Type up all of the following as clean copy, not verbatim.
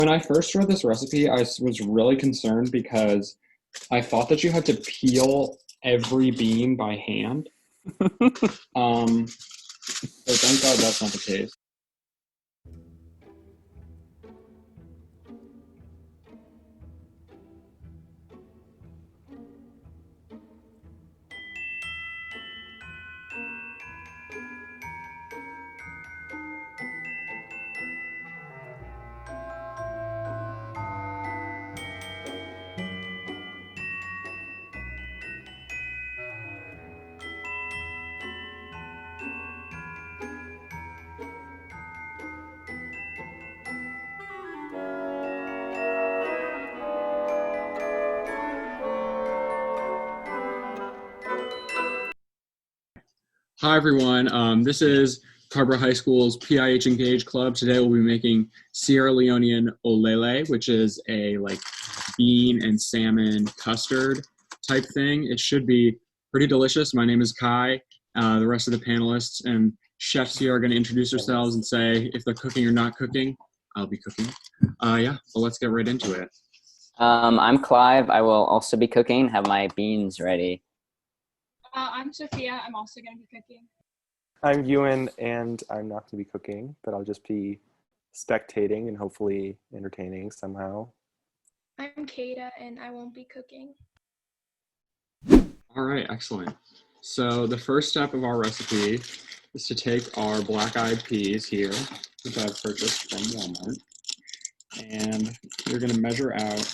When I first read this recipe, was really concerned because I thought that you had to peel every bean by hand. So thank God that's not the case. Hi everyone, this is Carver High School's PIH Engage Club. Today we'll be making Sierra Leonean Oleleh, which is a bean and salmon custard type thing. It should be pretty delicious. My name is Kai. The rest of the panelists and chefs here are going to introduce themselves and say if they're cooking or not cooking. I'll be cooking. Yeah, well let's get right into it. I'm Clive. I will also be cooking, have my beans ready. I'm Sophia. I'm also going to be cooking. I'm Ewan, and I'm not going to be cooking, but I'll just be spectating and hopefully entertaining somehow. I'm Kata, and I won't be cooking. All right, excellent. So the first step of our recipe is to take our black-eyed peas here, which I've purchased from Walmart, and we're going to measure out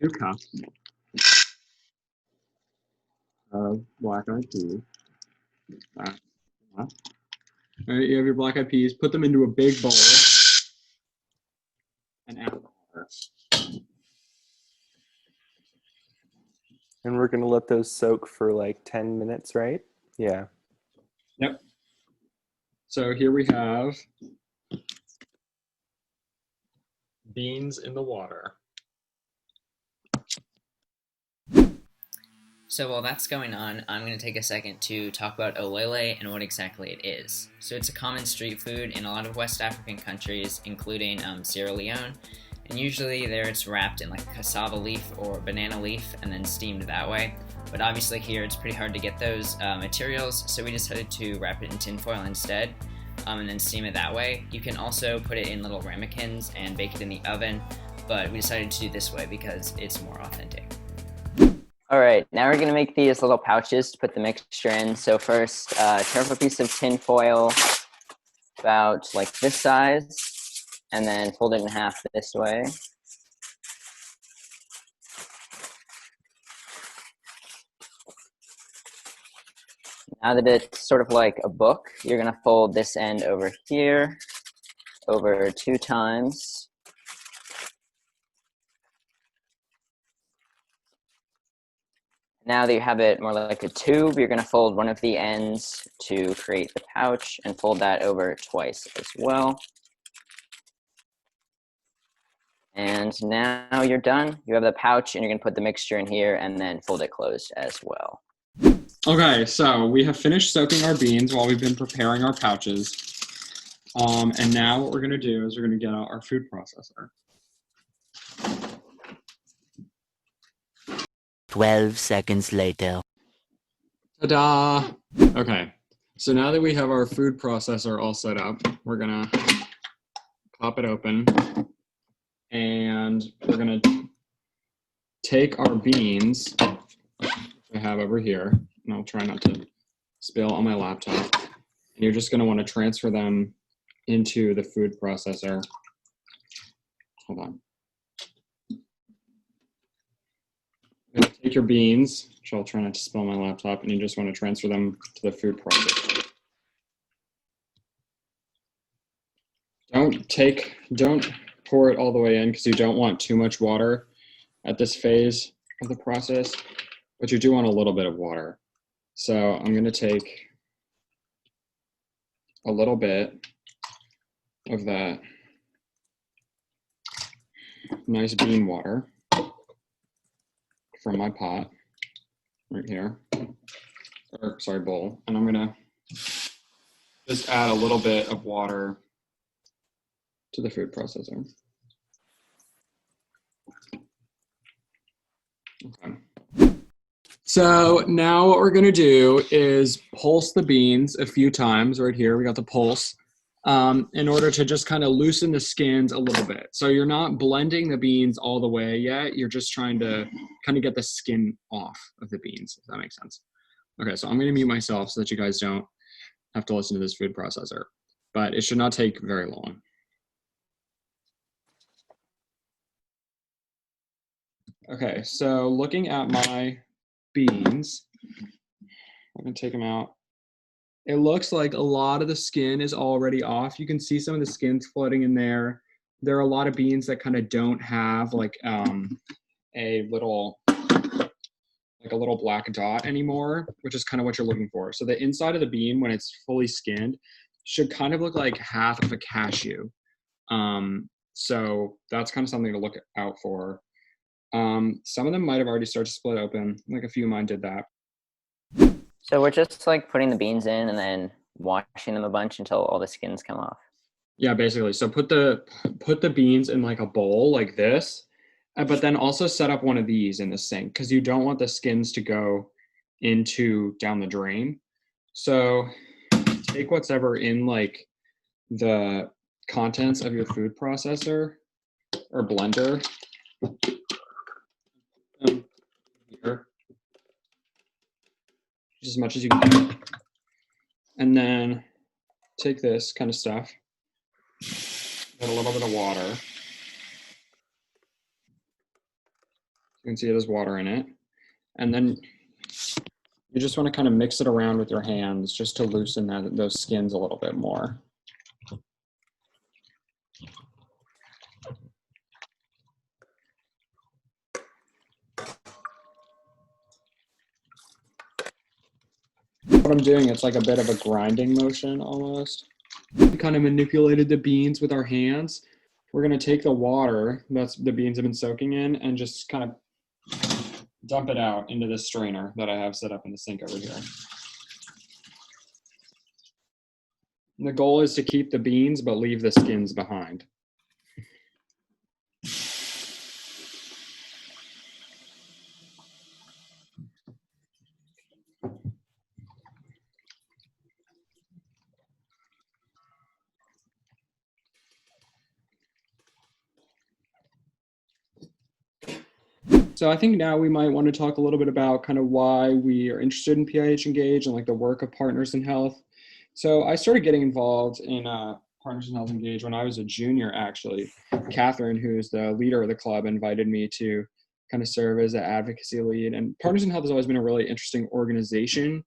2 cups of black-eyed peas. All right, you have your black-eyed peas. Put them into a big bowl and add water. And we're going to let those soak for like 10 minutes, right? Yeah. Yep. So here we have beans in the water. So while that's going on, I'm going to take a second to talk about oleleh and what exactly it is. So it's a common street food in a lot of West African countries, including Sierra Leone. And usually there it's wrapped in like a cassava leaf or banana leaf and then steamed that way. But obviously here it's pretty hard to get those materials, so we decided to wrap it in tinfoil instead and then steam it that way. You can also put it in little ramekins and bake it in the oven, but we decided to do this way because it's more authentic. All right, now we're going to make these little pouches to put the mixture in. So first, tear up a piece of tin foil about like this size, and then fold it in half this way. Now that it's sort of like a book, you're going to fold this end over here, over 2 times. Now that you have it more like a tube, you're going to fold one of the ends to create the pouch and fold that over twice as well. And now you're done. You have the pouch and you're going to put the mixture in here and then fold it closed as well. Okay, so we have finished soaking our beans while we've been preparing our pouches. And now what we're going to do is we're going to get out our food processor. 12 seconds later. Ta-da! Okay, so now that we have our food processor all set up, we're gonna pop it open and we're gonna take our beans, which I have over here, and I'll try not to spill on my laptop, and you're just gonna wanna transfer them into the food processor. Hold on. Take your beans, which I'll try not to spill on my laptop, and you just want to transfer them to the food processor. Don't pour it all the way in because you don't want too much water at this phase of the process, but you do want a little bit of water. So I'm going to take a little bit of that nice bean water from my pot right here, or sorry, bowl, and I'm gonna just add a little bit of water to the food processor. Okay. So now what we're gonna do is pulse the beans a few times. Right here, we got the pulse, in order to just kind of loosen the skins a little bit. So you're not blending the beans all the way yet. You're just trying to kind of get the skin off of the beans, if that makes sense. Okay, so I'm gonna mute myself so that you guys don't have to listen to this food processor, but it should not take very long. Okay, so looking at my beans, I'm gonna take them out. It looks like a lot of the skin is already off. You can see some of the skins floating in there. There are a lot of beans that kind of don't have like a little black dot anymore, which is kind of what you're looking for. So the inside of the bean, when it's fully skinned, should kind of look like half of a cashew. So that's kind of something to look out for. Some of them might have already started to split open. Like a few of mine did that. So we're just like putting the beans in and then washing them a bunch until all the skins come off. Yeah, basically. So put the beans in like a bowl like this, but then also set up one of these in the sink because you don't want the skins to go down the drain. So take whatever in like the contents of your food processor or blender. Here, as much as you can. And then take this kind of stuff, add a little bit of water. You can see there's water in it. And then you just want to kind of mix it around with your hands just to loosen those skins a little bit more. What I'm doing, it's like a bit of a grinding motion almost. We kind of manipulated the beans with our hands. We're going to take the water that's the beans have been soaking in and just kind of dump it out into this strainer that I have set up in the sink over here. And the goal is to keep the beans but leave the skins behind. So I think now we might want to talk a little bit about kind of why we are interested in PIH Engage and like the work of Partners in Health. So I started getting involved in Partners in Health Engage when I was a junior, actually. Catherine, who's the leader of the club, invited me to kind of serve as an advocacy lead. And Partners in Health has always been a really interesting organization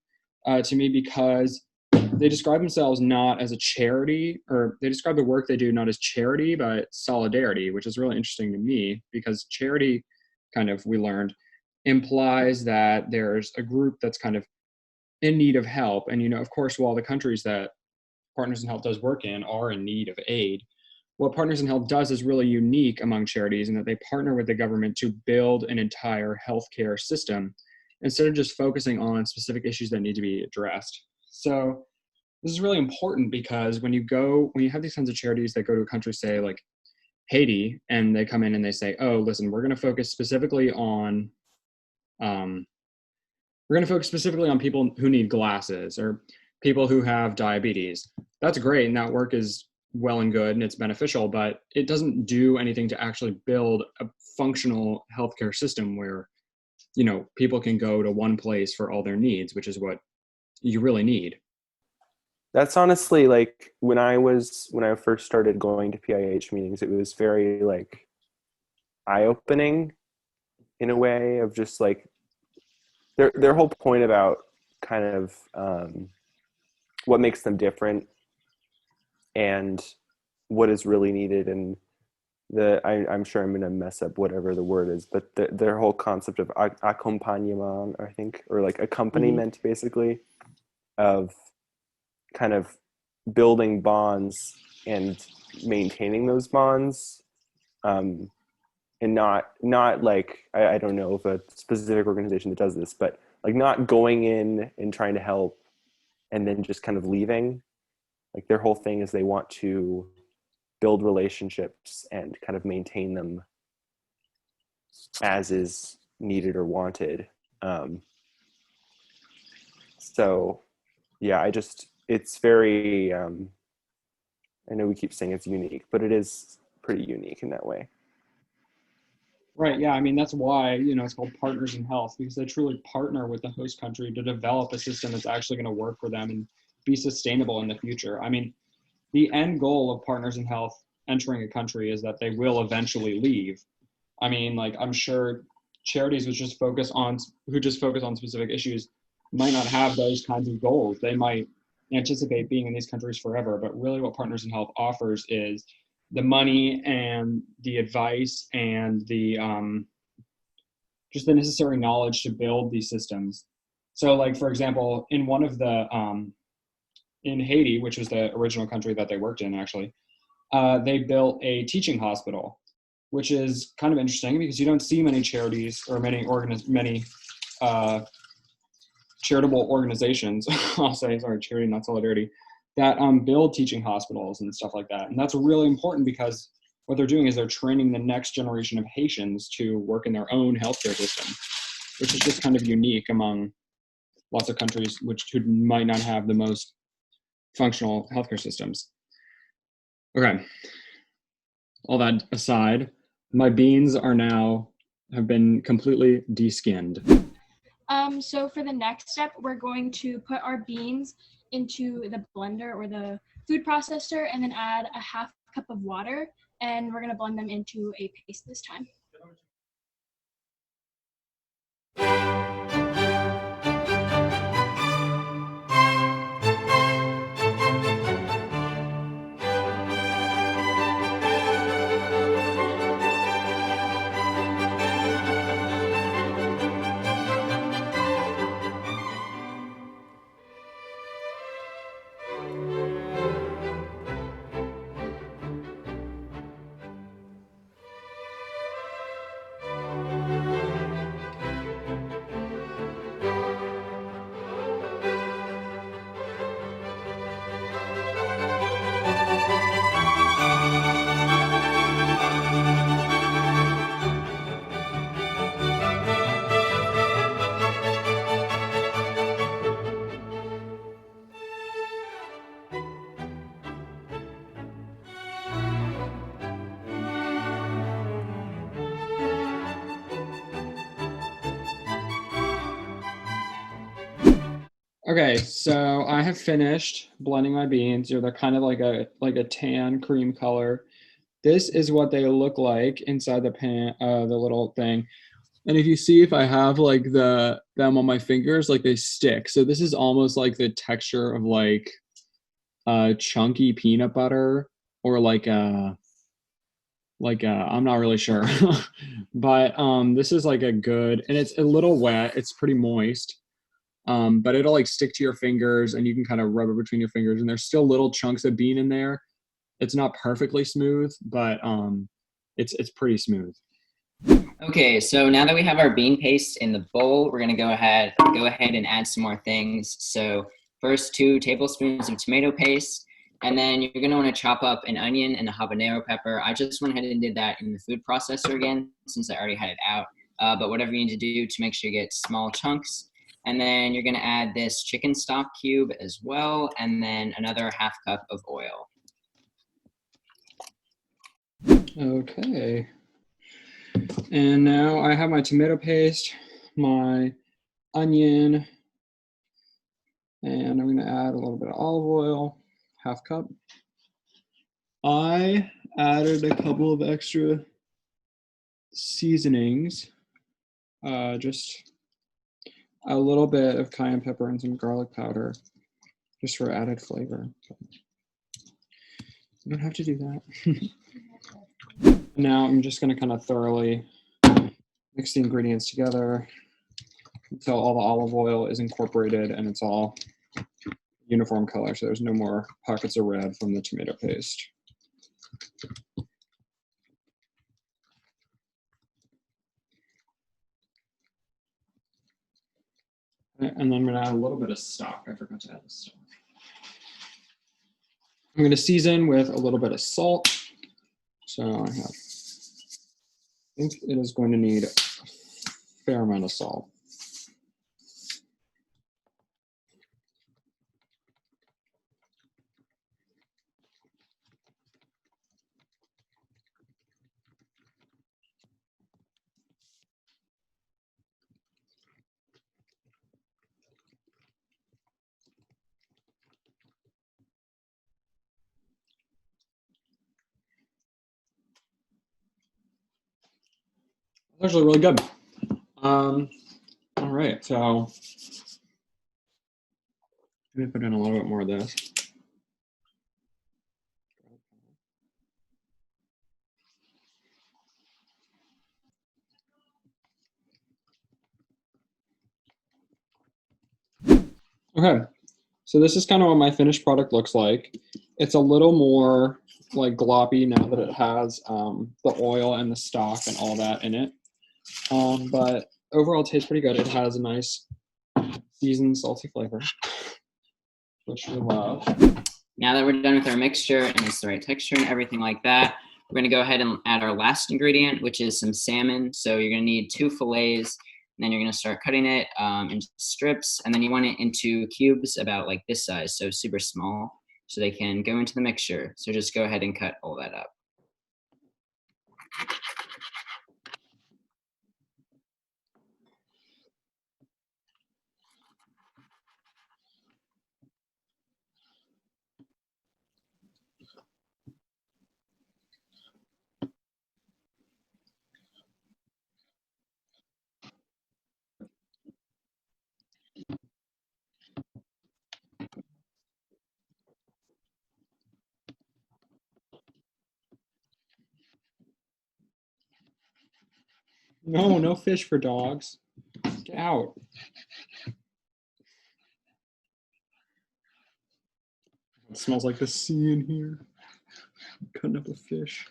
to me because they describe themselves not as a charity, or they describe the work they do not as charity, but solidarity, which is really interesting to me because charity kind of, we learned, implies that there's a group that's kind of in need of help. And, you know, of course, while the countries that Partners in Health does work in are in need of aid, what Partners in Health does is really unique among charities in that they partner with the government to build an entire healthcare system instead of just focusing on specific issues that need to be addressed. So this is really important because when you have these kinds of charities that go to a country, say like Haiti, and they come in and they say, oh, listen, we're going to focus specifically on people who need glasses or people who have diabetes. That's great, and that work is well and good and it's beneficial, but it doesn't do anything to actually build a functional healthcare system where, you know, people can go to one place for all their needs, which is what you really need. That's honestly like when I first started going to PIH meetings, it was very like eye-opening in a way of just like their whole point about kind of what makes them different and what is really needed. And I'm sure I'm going to mess up whatever the word is, but their whole concept of accompagnement, I think, or like accompaniment, basically, of kind of building bonds and maintaining those bonds, and not like I don't know of a specific organization that does this, but like not going in and trying to help and then just kind of leaving. Like their whole thing is they want to build relationships and kind of maintain them as is needed or wanted. So yeah, it's very, I know we keep saying it's unique, but it is pretty unique in that way. Right. Yeah. I mean, that's why, it's called Partners in Health, because they truly partner with the host country to develop a system that's actually going to work for them and be sustainable in the future. I mean, the end goal of Partners in Health entering a country is that they will eventually leave. I mean, like, I'm sure charities who just focus on specific issues might not have those kinds of goals. They might anticipate being in these countries forever, but really what Partners in Health offers is the money and the advice and the just the necessary knowledge to build these systems. So, like, for example, in one of the in Haiti, which was the original country that they worked in, actually, they built a teaching hospital, which is kind of interesting because you don't see many charities or many charitable organizations, I'll say, sorry, charity, not solidarity, that build teaching hospitals and stuff like that. And that's really important because what they're doing is they're training the next generation of Haitians to work in their own healthcare system, which is just kind of unique among lots of countries who might not have the most functional healthcare systems. Okay. All that aside, my beans have been completely de-skinned. So for the next step, we're going to put our beans into the blender or the food processor and then add a half cup of water, and we're going to blend them into a paste this time. Okay, so I have finished blending my beans. They're kind of like a tan cream color. This is what they look like inside the pan, the little thing. And if you see, if I have like them on my fingers, like they stick. So this is almost like the texture of like chunky peanut butter, or like I'm not really sure, but this is like a good, and it's a little wet. It's pretty moist. But it'll like stick to your fingers and you can kind of rub it between your fingers, and there's still little chunks of bean in there. It's not perfectly smooth, but it's pretty smooth. Okay, so now that we have our bean paste in the bowl, we're gonna go ahead and add some more things. So first, 2 tablespoons of tomato paste, and then you're gonna wanna chop up an onion and a habanero pepper. I just went ahead and did that in the food processor again, since I already had it out. But whatever you need to do to make sure you get small chunks. And then you're gonna add this chicken stock cube as well, and then another half cup of oil. Okay. And now I have my tomato paste, my onion, and I'm going to add a little bit of olive oil, half cup. I added a couple of extra seasonings, just a little bit of cayenne pepper and some garlic powder, just for added flavor. You don't have to do that. Now I'm just going to kind of thoroughly mix the ingredients together until all the olive oil is incorporated and it's all uniform color, so there's no more pockets of red from the tomato paste. And then I'm going to add a little bit of stock. I forgot to add the stock. I'm going to season with a little bit of salt So I think it is going to need a fair amount of salt. Actually really good. All right, so let me put in a little bit more of this. Okay, so this is kind of what my finished product looks like. It's a little more like gloppy now that it has the oil and the stock and all that in it. But overall, it tastes pretty good. It has a nice seasoned, salty flavor, which we love. Now that we're done with our mixture and it's the right texture and everything like that, we're going to go ahead and add our last ingredient, which is some salmon. So you're going to need 2 fillets, and then you're going to start cutting it into strips, and then you want it into cubes about like this size, so super small, so they can go into the mixture. So just go ahead and cut all that up. No, no fish for dogs. Get out. It smells like the sea in here. Cutting up a fish.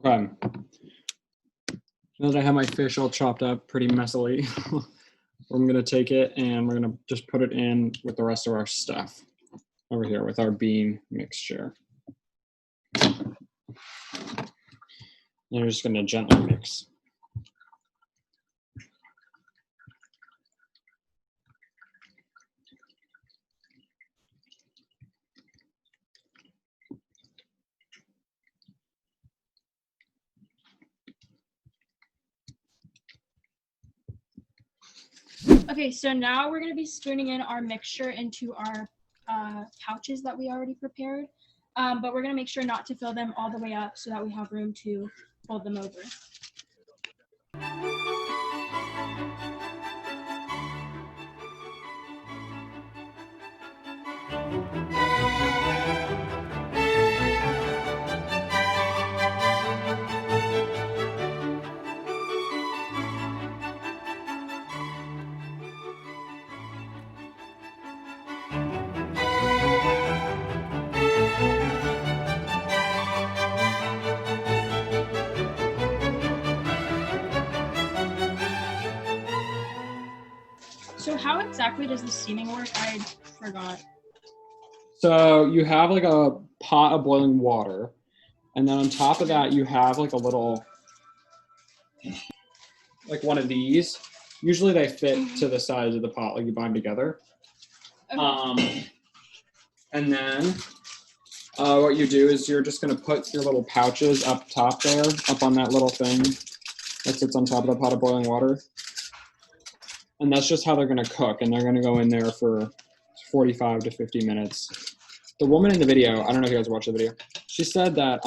Okay. Now that I have my fish all chopped up pretty messily, I'm going to take it and we're going to just put it in with the rest of our stuff over here with our bean mixture. And you're just going to gently mix. Okay, so now we're going to be spooning in our mixture into our pouches that we already prepared, but we're going to make sure not to fill them all the way up so that we have room to fold them over. So how exactly does the steaming work? I forgot. So you have like a pot of boiling water, and then on top of that you have like a little, like one of these. Usually they fit to the size of the pot, like you bind together. Okay. And then what you do is you're just going to put your little pouches up top there, up on that little thing that sits on top of the pot of boiling water. And that's just how they're going to cook, and they're going to go in there for 45 to 50 minutes. The woman in the video, I don't know if you guys watched the video, she said that,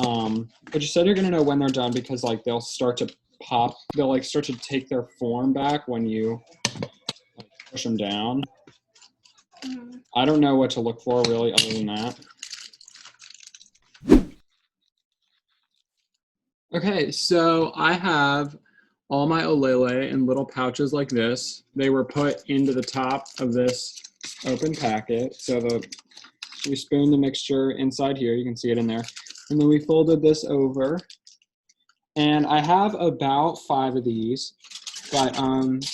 but she said you're going to know when they're done because like they'll start to pop, they'll like start to take their form back when you like, push them down. I don't know what to look for really other than that. Okay, so I have all my olele in little pouches like this. They were put into the top of this open packet. So we spooned the mixture inside here. You can see it in there. And then we folded this over. And I have about 5 of these, but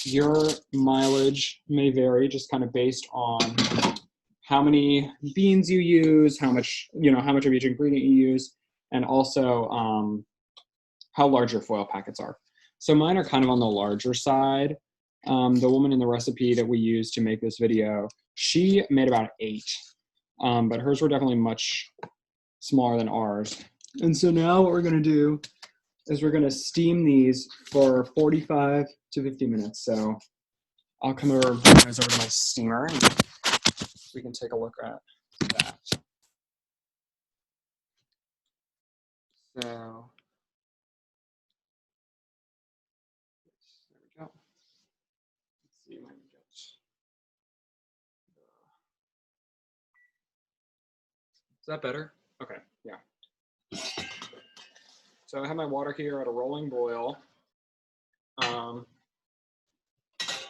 your mileage may vary just kind of based on how many beans you use, how much of each ingredient you use, and also how large your foil packets are. So mine are kind of on the larger side. The woman in the recipe that we used to make this video, she made about 8, but hers were definitely much smaller than ours. And so now what we're gonna do is we're gonna steam these for 45 to 50 minutes. So I'll come over to my steamer and we can take a look at that. So there we go. Let's see when we get. Is that better? Okay, yeah. So I have my water here at a rolling boil. And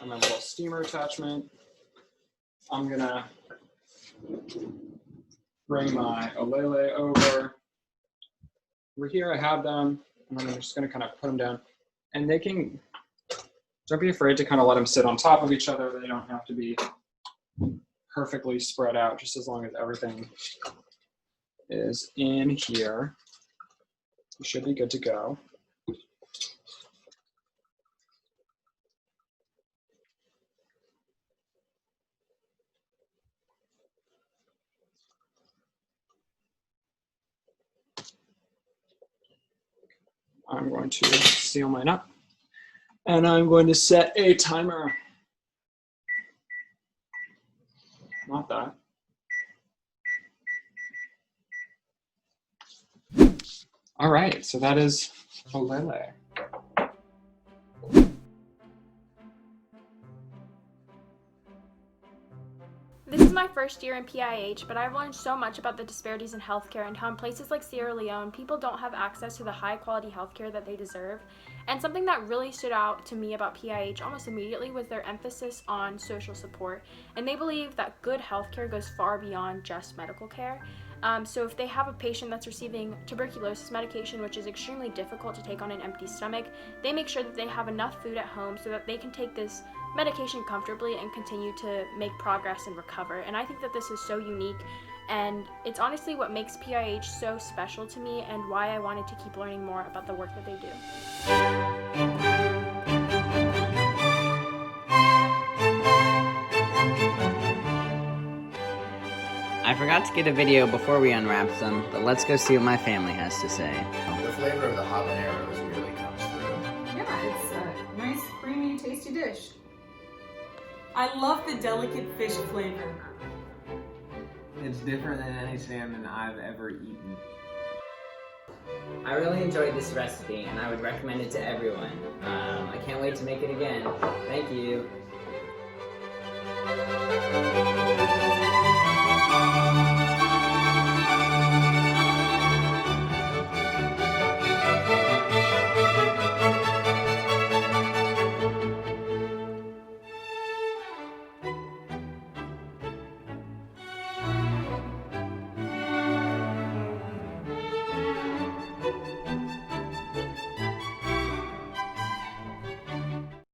my little steamer attachment. I'm gonna bring my Oleleh over. Over here I have them, and I'm just gonna kind of put them down. And they can, don't be afraid to kind of let them sit on top of each other. They don't have to be perfectly spread out, just as long as everything is in here. You should be good to go. I'm going to seal mine up, and I'm going to set a timer. Not that. All right, so that is Oleleh. This is my first year in PIH, but I've learned so much about the disparities in healthcare and how in places like Sierra Leone, people don't have access to the high quality healthcare that they deserve. And something that really stood out to me about PIH almost immediately was their emphasis on social support. And they believe that good healthcare goes far beyond just medical care. So if they have a patient that's receiving tuberculosis medication, which is extremely difficult to take on an empty stomach, they make sure that they have enough food at home so that they can take this medication comfortably and continue to make progress and recover. And I think that this is so unique, and it's honestly what makes PIH so special to me and why I wanted to keep learning more about the work that they do. I forgot to get a video before we unwrapped them, but let's go see what my family has to say. The flavor of the habaneros really comes through. Yeah, it's a nice, creamy, tasty dish. I love the delicate fish flavor. It's different than any salmon I've ever eaten. I really enjoyed this recipe and I would recommend it to everyone. I can't wait to make it again. Thank you.